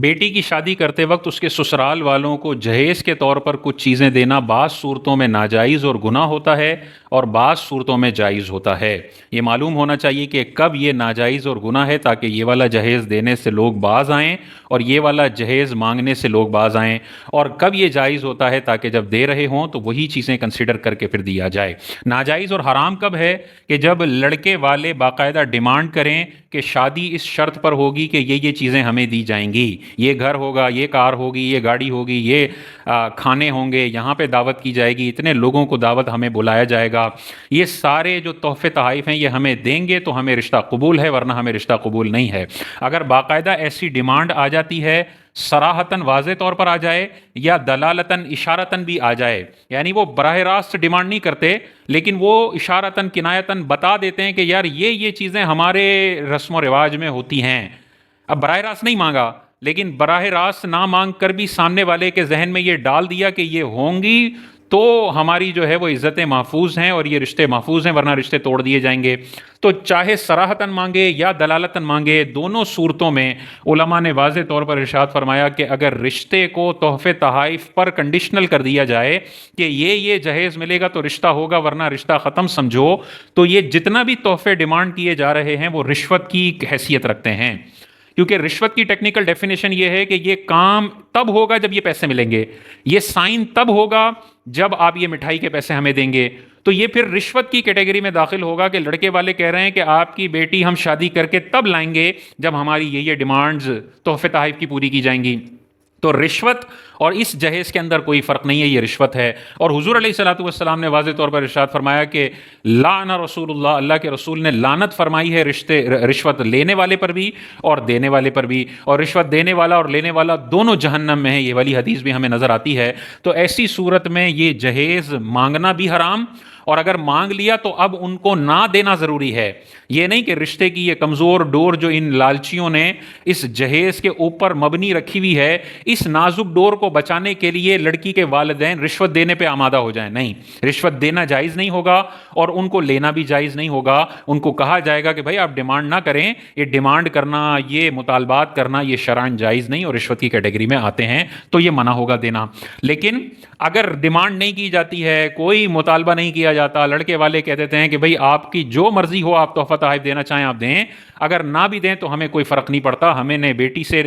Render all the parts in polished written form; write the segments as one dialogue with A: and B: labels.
A: بیٹی کی شادی کرتے وقت اس کے سسرال والوں کو جہیز کے طور پر کچھ چیزیں دینا بعض صورتوں میں ناجائز اور گناہ ہوتا ہے اور بعض صورتوں میں جائز ہوتا ہے۔ یہ معلوم ہونا چاہیے کہ کب یہ ناجائز اور گناہ ہے، تاکہ یہ والا جہیز دینے سے لوگ باز آئیں اور یہ والا جہیز مانگنے سے لوگ باز آئیں، اور کب یہ جائز ہوتا ہے تاکہ جب دے رہے ہوں تو وہی چیزیں کنسیڈر کر کے پھر دیا جائے۔ ناجائز اور حرام کب ہے؟ کہ جب لڑکے والے باقاعدہ ڈیمانڈ کریں کہ شادی اس شرط پر ہوگی کہ یہ چیزیں ہمیں دی جائیں گی، یہ گھر ہوگا، یہ کار ہوگی، یہ گاڑی ہوگی، یہ کھانے ہوں گے، یہاں پہ دعوت کی جائے گی، اتنے لوگوں کو دعوت ہمیں بلایا جائے گا، یہ سارے جو تحفے تحائف ہیں یہ ہمیں دیں گے تو ہمیں رشتہ قبول ہے، ورنہ ہمیں رشتہ قبول نہیں ہے۔ اگر باقاعدہ ایسی ڈیمانڈ آ جاتی ہے، صراحتاً واضح طور پر آ جائے یا دلالتاً اشارتاً بھی آ جائے، یعنی وہ براہ راست ڈیمانڈ نہیں کرتے لیکن وہ اشارتاً کنایتاً بتا دیتے ہیں کہ یار یہ چیزیں ہمارے رسم و رواج میں ہوتی ہیں، اب براہ راست نہیں مانگا لیکن براہ راست نہ مانگ کر بھی سامنے والے کے ذہن میں یہ ڈال دیا کہ یہ ہوں گی تو ہماری جو ہے وہ عزتیں محفوظ ہیں اور یہ رشتے محفوظ ہیں، ورنہ رشتے توڑ دیے جائیں گے۔ تو چاہے صراحتاً مانگے یا دلالتاً مانگے، دونوں صورتوں میں علماء نے واضح طور پر ارشاد فرمایا کہ اگر رشتے کو تحفے تحائف پر کنڈیشنل کر دیا جائے کہ یہ جہیز ملے گا تو رشتہ ہوگا ورنہ رشتہ ختم سمجھو، تو یہ جتنا بھی تحفے ڈیمانڈ کیے جا رہے ہیں وہ رشوت کی حیثیت رکھتے ہیں، کیونکہ رشوت کی ٹیکنیکل ڈیفینیشن یہ ہے کہ یہ کام تب ہوگا جب یہ پیسے ملیں گے، یہ سائن تب ہوگا جب آپ یہ مٹھائی کے پیسے ہمیں دیں گے، تو یہ پھر رشوت کی کیٹیگری میں داخل ہوگا کہ لڑکے والے کہہ رہے ہیں کہ آپ کی بیٹی ہم شادی کر کے تب لائیں گے جب ہماری یہ ڈیمانڈز تحفے تحائف کی پوری کی جائیں گی۔ تو رشوت اور اس جہیز کے اندر کوئی فرق نہیں ہے، یہ رشوت ہے۔ اور حضور علیہ الصلوۃ والسلام نے واضح طور پر ارشاد فرمایا کہ لعن رسول اللہ، اللہ کے رسول نے لعنت فرمائی ہے رشوت لینے والے پر بھی اور دینے والے پر بھی، اور رشوت دینے والا اور لینے والا دونوں جہنم میں ہے، یہ والی حدیث بھی ہمیں نظر آتی ہے۔ تو ایسی صورت میں یہ جہیز مانگنا بھی حرام، اور اگر مانگ لیا تو اب ان کو نہ دینا ضروری ہے۔ یہ نہیں کہ رشتے کی یہ کمزور ڈور جو ان لالچیوں نے اس جہیز کے اوپر مبنی رکھی ہوئی ہے، اس نازک ڈور کو بچانے کے لیے لڑکی کے والدین رشوت دینے پہ آمادہ ہو جائیں۔ نہیں، رشوت دینا جائز نہیں ہوگا اور ان کو لینا بھی جائز نہیں ہوگا۔ ان کو کہا جائے گا کہ بھائی آپ ڈیمانڈ نہ کریں، یہ ڈیمانڈ کرنا، یہ مطالبات کرنا یہ شرعاً جائز نہیں اور رشوت کی کیٹیگری میں آتے ہیں، تو یہ منع ہوگا دینا۔ لیکن اگر ڈیمانڈ نہیں کی جاتی ہے، کوئی مطالبہ نہیں کیا جاتا، لڑکے والے کہہ دیتے ہیں کہ بھئی آپ کی جو مرضی ہو، آپ تحفہ تحائف دینا چاہیں آپ دیں، اگر نہ بھی دیں تو ہمیں کوئی فرق نہیں پڑتا، ہمیں نے بیٹی سے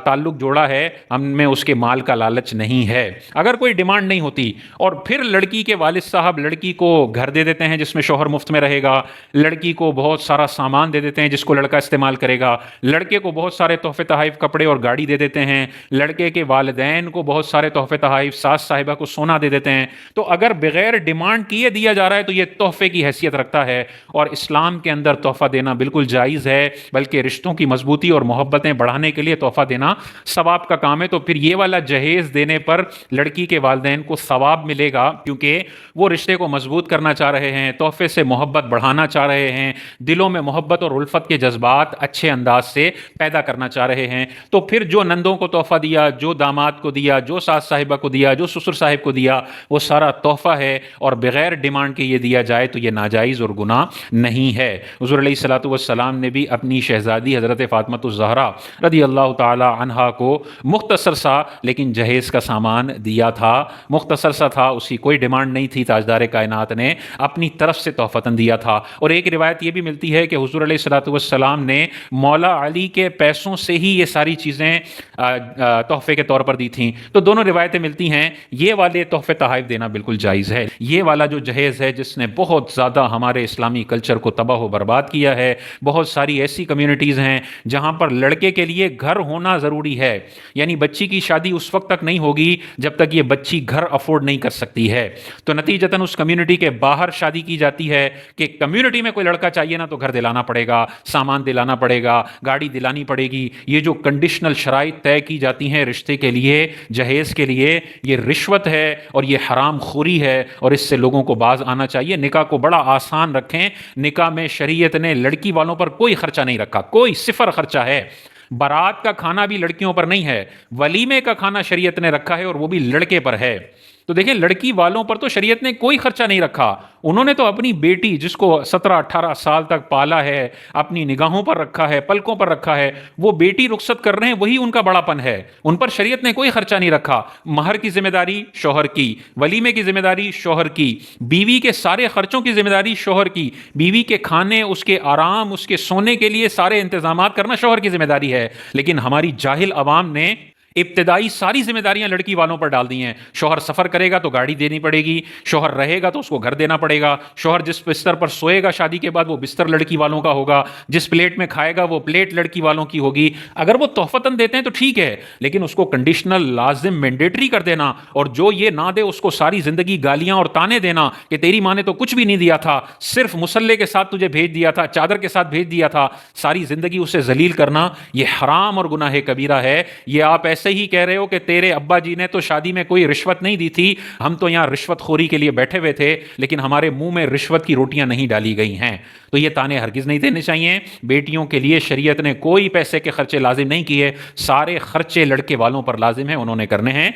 A: تعلق جوڑا ہے، ہم میں اس کے مال کا لالچ نہیں ہے۔ اگر کوئی ڈیمانڈ نہیں ہوتی اور پھر لڑکی کے والد صاحب لڑکی کو گھر دے دیتے ہیں جس میں شوہر مفت میں رہے گا، لڑکی کو بہت سارا سامان دے دیتے ہیں جس کو لڑکا استعمال کرے گا، لڑکے کو بہت سارے تحفے تحائف کپڑے اور گاڑی دے دیتے ہیں، لڑکے کے والدین کو بہت سارے تحفے تحائف، ساس صاحبہ کو سونا دے دیتے ہیں، تو اگر بغیر ڈیمانڈ کیے دیا جا رہا ہے تو یہ تحفے کی حیثیت رکھتا ہے، اور اسلام کے اندر تحفہ دینا بالکل جائز ہے، بلکہ رشتوں کی مضبوطی اور محبتیں بڑھانے کے لیے تحفہ دینا ثواب کا کام ہے۔ تو پھر یہ والا جہیز دینے پر لڑکی کے والدین کو ثواب ملے گا، کیونکہ وہ رشتے کو مضبوط کرنا چاہ رہے ہیں، تحفے سے محبت بڑھانا چاہ رہے ہیں، دلوں میں محبت اور الفت کے جذبات اچھے انداز سے پیدا کرنا چاہ رہے ہیں۔ تو پھر جو نندوں کو تحفہ دیا، جو داماد کو دیا، جو ساس صاحبہ کو دیا، جو سسر صاحب کو دیا، وہ سارا تحفہ ہے، اور بغیر ڈیمانڈ کے یہ دیا جائے تو یہ ناجائز اور گناہ نہیں ہے۔ حضور علیہ الصلوۃ والسلام نے بھی اپنی شہزادی حضرت فاطمہ الزہرا رضی اللہ تعالی عنہا کو مختصر سا لیکن جہیز کا سامان دیا تھا، مختصر سا تھا، اس کی کوئی ڈیمانڈ نہیں تھی، تاجدار کائنات نے اپنی طرف سے تحفتاً دیا تھا۔ اور ایک روایت یہ بھی ملتی ہے کہ حضور علیہ الصلوۃ والسلام نے مولا علی کے پیسوں سے ہی یہ ساری چیزیں تحفے کے طور پر دی تھیں۔ تو دونوں روایتیں ملتی ہیں، یہ والے تحفے تحائف دینا بالکل جائز ہے۔ یہ والا جو جہیز ہے جس نے بہت زیادہ ہمارے اسلامی کلچر کو تباہ و برباد کیا ہے، بہت ساری ایسی کمیونٹیز ہیں جہاں پر لڑکے کے لیے گھر ہونا ضروری ہے، یعنی بچی کی شادی اس وقت تک نہیں ہوگی جب تک یہ بچی گھر افورڈ نہیں کر سکتی ہے، تو نتیجتاً اس کمیونٹی کے باہر شادی کی جاتی ہے کہ کمیونٹی میں کوئی لڑکا چاہیے نا تو گھر دلانا پڑے گا، سامان دلانا پڑے گا، گاڑی دلانی پڑے گی۔ یہ جو کنڈیشنل شرائط طے کی جاتی ہیں رشتے کے لیے، جہیز کے لیے، یہ رشوت ہے اور یہ حرام خوری ہے، اور اس سے لوگوں کو باز آنا چاہیے۔ نکاح کو بڑا آسان رکھیں، نکاح میں شریعت نے لڑکی والوں پر کوئی خرچہ نہیں رکھا، کوئی صفر خرچہ ہے۔ بارات کا کھانا بھی لڑکیوں پر نہیں ہے، ولیمے کا کھانا شریعت نے رکھا ہے اور وہ بھی لڑکے پر ہے۔ تو دیکھیں لڑکی والوں پر تو شریعت نے کوئی خرچہ نہیں رکھا، انہوں نے تو اپنی بیٹی جس کو 17-18 سال تک پالا ہے، اپنی نگاہوں پر رکھا ہے، پلکوں پر رکھا ہے، وہ بیٹی رخصت کر رہے ہیں، وہی ان کا بڑا پن ہے، ان پر شریعت نے کوئی خرچہ نہیں رکھا۔ مہر کی ذمہ داری شوہر کی، ولیمے کی ذمہ داری شوہر کی، بیوی کے سارے خرچوں کی ذمہ داری شوہر کی، بیوی کے کھانے، اس کے آرام، اس کے سونے کے لیے سارے انتظامات کرنا شوہر کی ذمہ داری ہے۔ لیکن ہماری جاہل عوام نے ابتدائی ساری ذمہ داریاں لڑکی والوں پر ڈال دی ہیں۔ شوہر سفر کرے گا تو گاڑی دینی پڑے گی، شوہر رہے گا تو اس کو گھر دینا پڑے گا، شوہر جس بستر پر سوئے گا شادی کے بعد وہ بستر لڑکی والوں کا ہوگا، جس پلیٹ میں کھائے گا وہ پلیٹ لڑکی والوں کی ہوگی۔ اگر وہ تحفتاً دیتے ہیں تو ٹھیک ہے، لیکن اس کو کنڈیشنل، لازم، مینڈیٹری کر دینا، اور جو یہ نہ دے اس کو ساری زندگی گالیاں اور تانے دینا کہ تیری ماں نے تو کچھ بھی نہیں دیا تھا، صرف مسلح کے ساتھ تجھے بھیج دیا تھا، چادر کے ساتھ بھیج دیا تھا، ساری زندگی اسے ذلیل کرنا، یہ حرام اور گناہ کبیرہ ہے۔ یہ آپ ایسے ہی کہہ رہے ہو کہ تیرے ابا جی نے تو شادی میں کوئی رشوت نہیں دی تھی، ہم تو یہاں رشوت خوری کے لیے بیٹھے ہوئے تھے، لیکن ہمارے منہ میں رشوت کی روٹیاں نہیں ڈالی گئی ہیں۔ تو یہ تانے ہرگز نہیں دینے چاہیے۔ بیٹیوں کے لیے شریعت نے کوئی پیسے کے خرچے لازم نہیں کیے، سارے خرچے لڑکے والوں پر لازم ہیں، انہوں نے کرنے ہیں۔